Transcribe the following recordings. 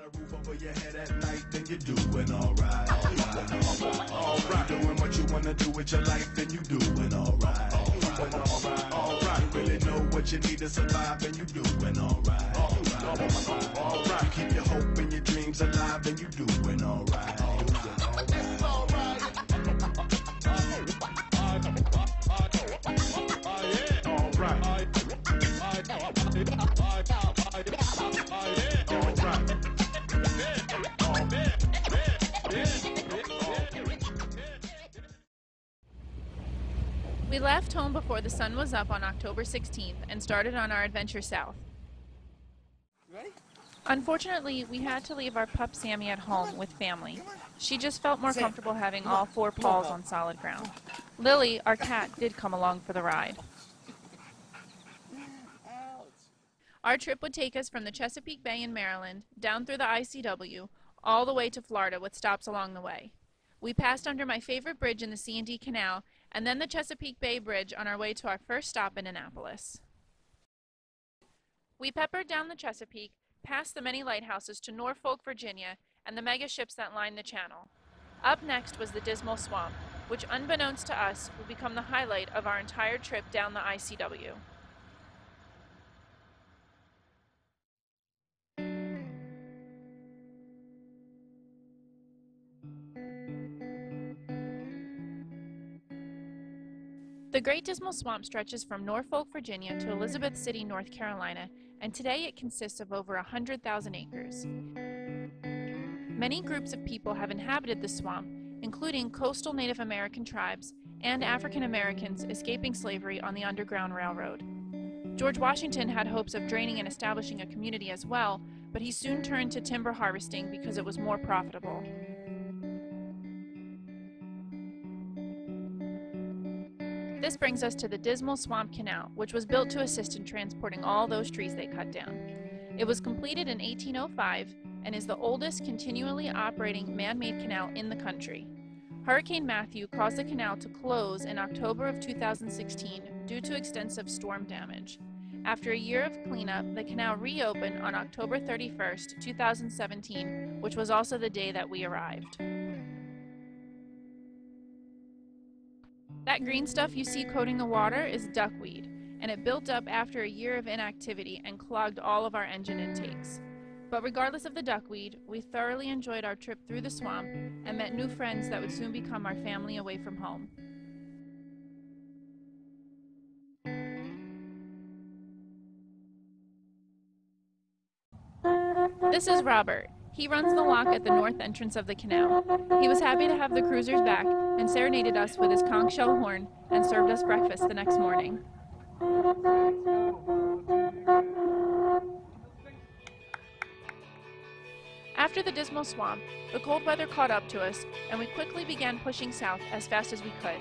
a roof over your head at night, then you're doing alright. Alright, doing what you wanna do with your life, then you doing alright. Alright, really know what you need to survive, and you doing alright. Alright, you keep your hope and your dreams alive, and you doing alright. It's alright. We left home before the sun was up on October 16th and started on our adventure south. Ready? Unfortunately, we had to leave our pup Sammy at home with family. She just felt more comfortable having all four paws on solid ground. Lily, our cat, did come along for the ride. Our trip would take us from the Chesapeake Bay in Maryland, down through the ICW, all the way to Florida with stops along the way. We passed under my favorite bridge in the C&D Canal, and then the Chesapeake Bay Bridge on our way to our first stop in Annapolis. We peppered down the Chesapeake, past the many lighthouses to Norfolk, Virginia, and the mega ships that line the channel. Up next was the Dismal Swamp, which unbeknownst to us would become the highlight of our entire trip down the ICW. The Great Dismal Swamp stretches from Norfolk, Virginia to Elizabeth City, North Carolina, and today it consists of over 100,000 acres. Many groups of people have inhabited the swamp, including coastal Native American tribes and African Americans escaping slavery on the Underground Railroad. George Washington had hopes of draining and establishing a community as well, but he soon turned to timber harvesting because it was more profitable. This brings us to the Dismal Swamp Canal, which was built to assist in transporting all those trees they cut down. It was completed in 1805 and is the oldest continually operating man-made canal in the country. Hurricane Matthew caused the canal to close in October of 2016 due to extensive storm damage. After a year of cleanup, the canal reopened on October 31st, 2017, which was also the day that we arrived. That green stuff you see coating the water is duckweed, and it built up after a year of inactivity and clogged all of our engine intakes. But regardless of the duckweed, we thoroughly enjoyed our trip through the swamp and met new friends that would soon become our family away from home. This is Robert. He runs the lock at the north entrance of the canal. He was happy to have the cruisers back and serenaded us with his conch shell horn and served us breakfast the next morning. After the Dismal Swamp, the cold weather caught up to us, and we quickly began pushing south as fast as we could.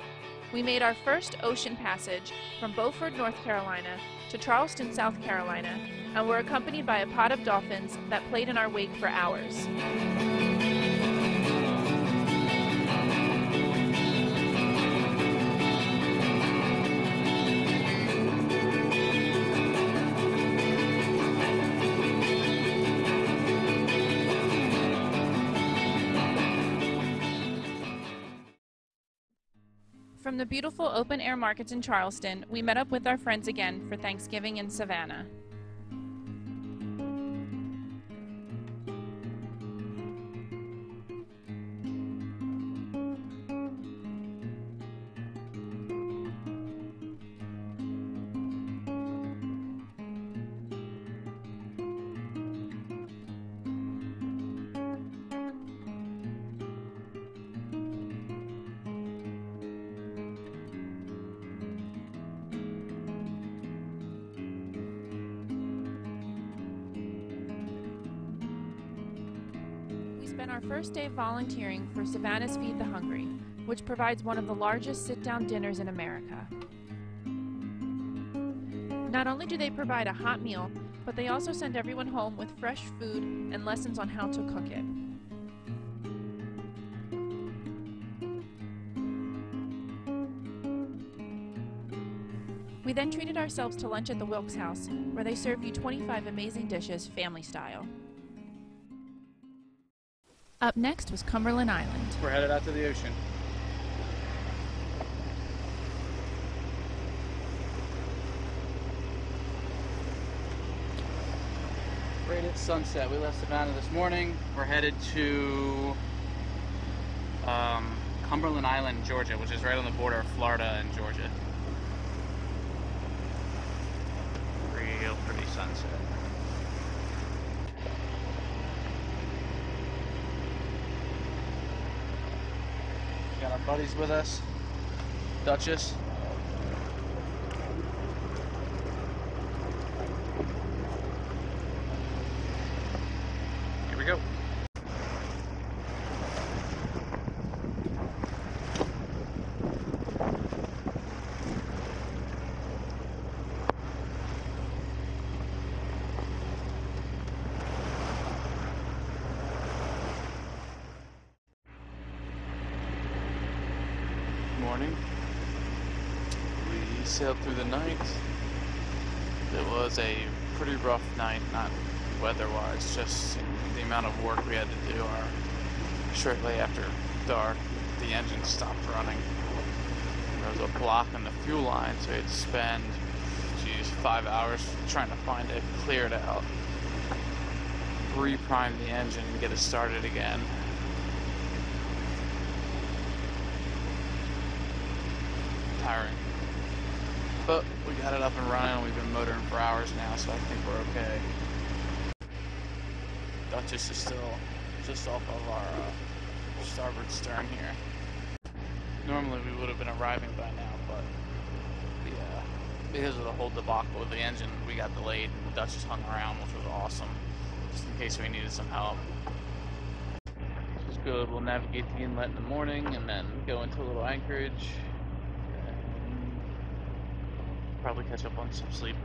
We made our first ocean passage from Beaufort, North Carolina, to Charleston, South Carolina, and were accompanied by a pod of dolphins that played in our wake for hours. From the beautiful open-air markets in Charleston, we met up with our friends again for Thanksgiving in Savannah. We spent our first day volunteering for Savannah's Feed the Hungry, which provides one of the largest sit-down dinners in America. Not only do they provide a hot meal, but they also send everyone home with fresh food and lessons on how to cook it. We then treated ourselves to lunch at the Wilkes House, where they served you 25 amazing dishes, family style. Up next was Cumberland Island. We're headed out to the ocean. Right at sunset. We left Savannah this morning. We're headed to Cumberland Island, Georgia, which is right on the border of Florida and Georgia. Real pretty sunset. Got our buddies with us. Duchess. Here we go. Morning. We sailed through the night. It was a pretty rough night, not weather-wise, just the amount of work we had to do. Shortly after dark, the engine stopped running. There was a block in the fuel line, so we had to spend, 5 hours trying to find it, clear it out, reprime the engine, and get it started again. Tiring. But we got it up and running. We've been motoring for hours now, so I think we're okay. Duchess is still just off of our starboard stern here. Normally we would have been arriving by now, but because of the whole debacle with the engine, we got delayed and the Duchess hung around, which was awesome, just in case we needed some help. Which is good. We'll navigate the inlet in the morning and then go into a little anchorage. Probably catch up on some sleep.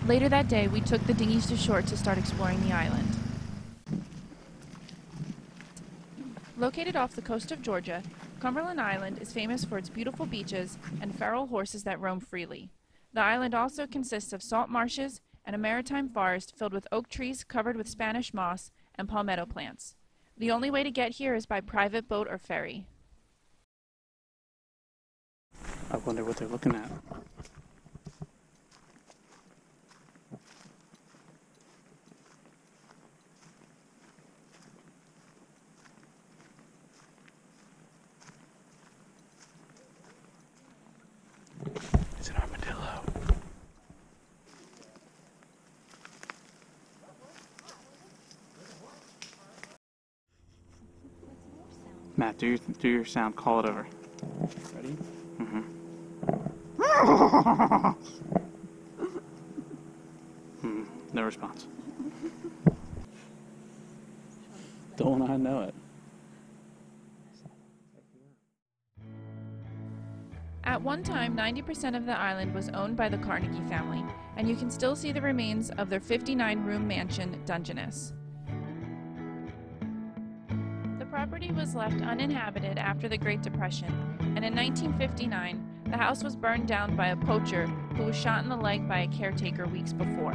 Later that day, we took the dinghies to shore to start exploring the island. Located off the coast of Georgia, Cumberland Island is famous for its beautiful beaches and feral horses that roam freely. The island also consists of salt marshes and a maritime forest filled with oak trees covered with Spanish moss and palmetto plants. The only way to get here is by private boat or ferry. I wonder what they're looking at. It's an armadillo. Matt, do your sound. Call it over. Ready? Mm-hmm. No response. Don't I know it? At one time, 90% of the island was owned by the Carnegie family, and you can still see the remains of their 59-room mansion, Dungeness. The property was left uninhabited after the Great Depression, and in 1959, the house was burned down by a poacher who was shot in the leg by a caretaker weeks before.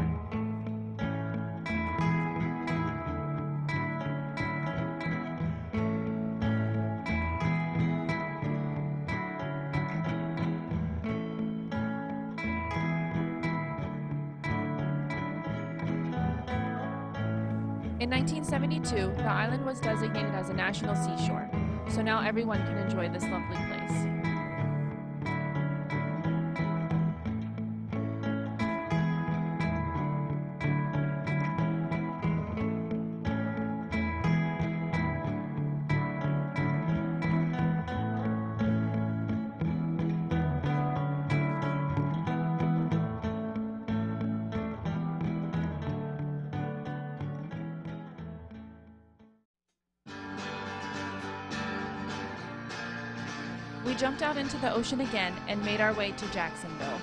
In 1972, the island was designated as a national seashore, so now everyone can enjoy this lovely place. We jumped out into the ocean again and made our way to Jacksonville.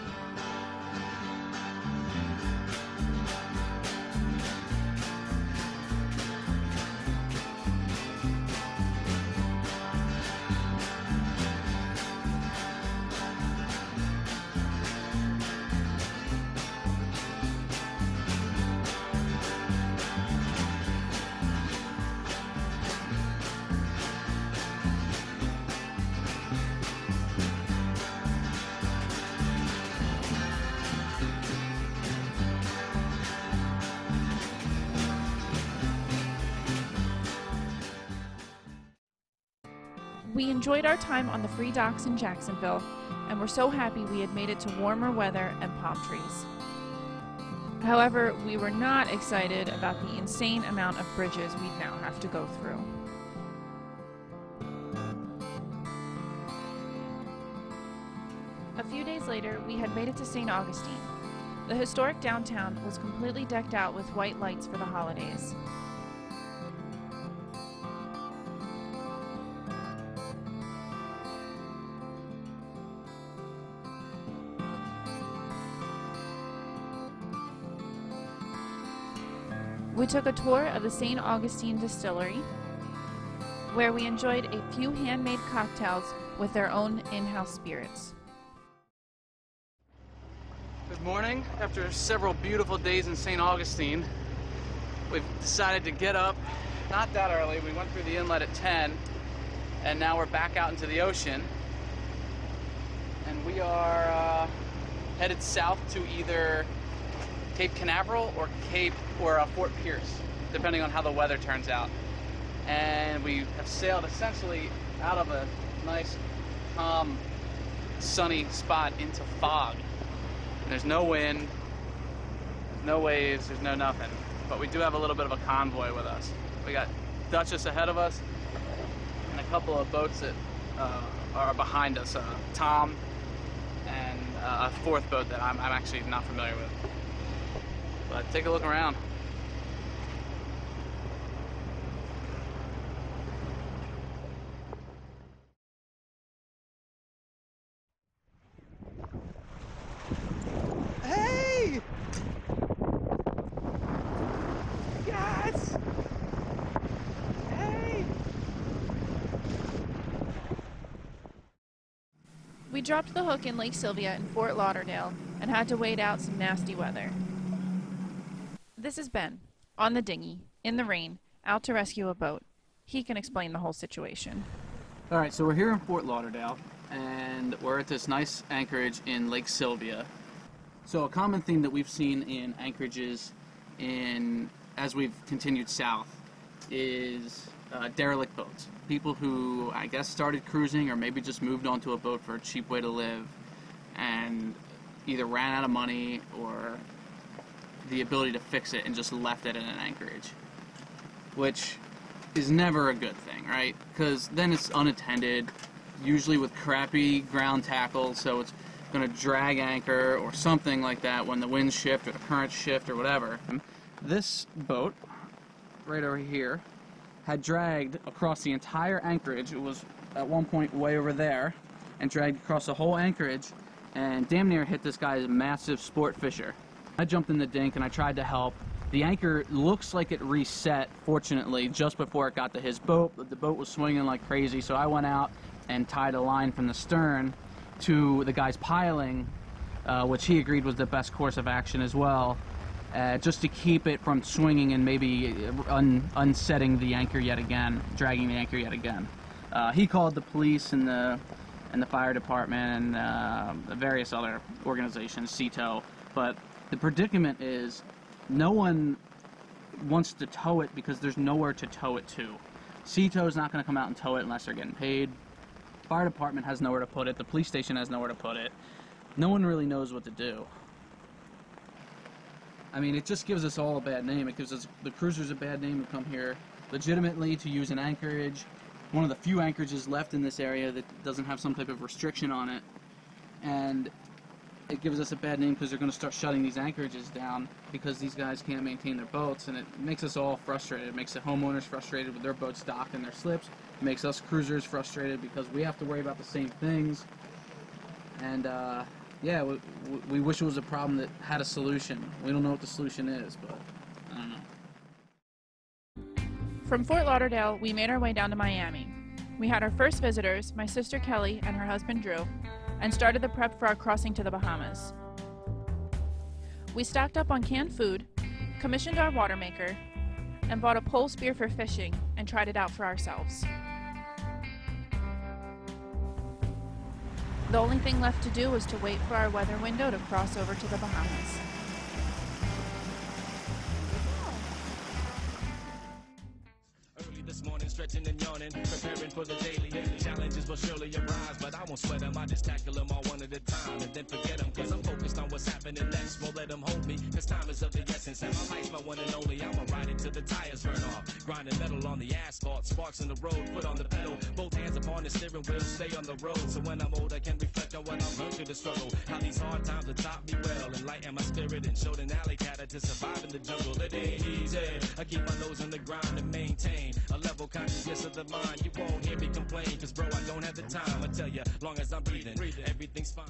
We enjoyed our time on the free docks in Jacksonville and were so happy we had made it to warmer weather and palm trees. However, we were not excited about the insane amount of bridges we'd now have to go through. A few days later, we had made it to St. Augustine. The historic downtown was completely decked out with white lights for the holidays. We took a tour of the St. Augustine distillery, where we enjoyed a few handmade cocktails with their own in-house spirits. Good morning. After several beautiful days in St. Augustine, we've decided to get up not that early. We went through the inlet at 10, and now we're back out into the ocean. And we are headed south to either Cape Canaveral or Fort Pierce, depending on how the weather turns out. And we have sailed essentially out of a nice, calm, sunny spot into fog. And there's no wind, there's no waves, there's no nothing. But we do have a little bit of a convoy with us. We got Duchess ahead of us and a couple of boats that are behind us. Tom and a fourth boat that I'm actually not familiar with. But take a look around. Hey! Yes! Hey! We dropped the hook in Lake Sylvia in Fort Lauderdale and had to wait out some nasty weather. This is Ben, on the dinghy, in the rain, out to rescue a boat. He can explain the whole situation. All right, so we're here in Fort Lauderdale, and we're at this nice anchorage in Lake Sylvia. So a common theme that we've seen in anchorages as we've continued south is derelict boats. People who, I guess, started cruising or maybe just moved onto a boat for a cheap way to live and either ran out of money or the ability to fix it and just left it in an anchorage, which is never a good thing, right? Because then it's unattended, usually with crappy ground tackle, so it's going to drag anchor or something like that when the winds shift or the currents shift or whatever. This boat, right over here, had dragged across the entire anchorage. It was at one point way over there and dragged across the whole anchorage and damn near hit this guy's massive sport fisher. I jumped in the dink and I tried to help. The anchor looks like it reset, fortunately, just before it got to his boat. The boat was swinging like crazy, so I went out and tied a line from the stern to the guy's piling, which he agreed was the best course of action as well, just to keep it from swinging and maybe unsetting the anchor yet again, dragging the anchor yet again. He called the police and the fire department and various other organizations, CETO, but the predicament is no one wants to tow it because there's nowhere to tow it to. CETO is not going to come out and tow it unless they're getting paid. Fire department has nowhere to put it. The police station has nowhere to put it. No one really knows what to do. I mean, it just gives us all a bad name. It gives us, the cruisers, a bad name who come here legitimately to use an anchorage. One of the few anchorages left in this area that doesn't have some type of restriction on it. And it gives us a bad name because they're going to start shutting these anchorages down because these guys can't maintain their boats, and it makes us all frustrated. It makes the homeowners frustrated with their boats docked and their slips. It makes us cruisers frustrated because we have to worry about the same things. And yeah, we wish it was a problem that had a solution. We don't know what the solution is, but I don't know. From Fort Lauderdale, we made our way down to Miami. We had our first visitors, my sister Kelly and her husband Drew, and started the prep for our crossing to the Bahamas. We stocked up on canned food, commissioned our water maker, and bought a pole spear for fishing and tried it out for ourselves. The only thing left to do was to wait for our weather window to cross over to the Bahamas. Early this morning, stretching and yawning, preparing for the daily challenge. Solutions will surely arise, but I won't sweat them. I just tackle them all one at a time and then forget them, cause I'm focused on what's happening next. Won't let them hold me, cause time is of the essence, and my life's my one and only. I'ma ride it till the tires burn off, grinding metal on the asphalt, sparks in the road, foot on the pedal, both hands upon the steering wheel, stay on the road. So when I'm old, I can reflect on what I've learned through the struggle, how these hard times have taught me well, enlighten my spirit and showed an alley cat to survive in the jungle. It ain't easy. I keep my nose on the grind and maintain a level consciousness of the mind. You won't hear me complain, cause bro, I don't have the time. I tell ya, long as I'm breathing, everything's fine.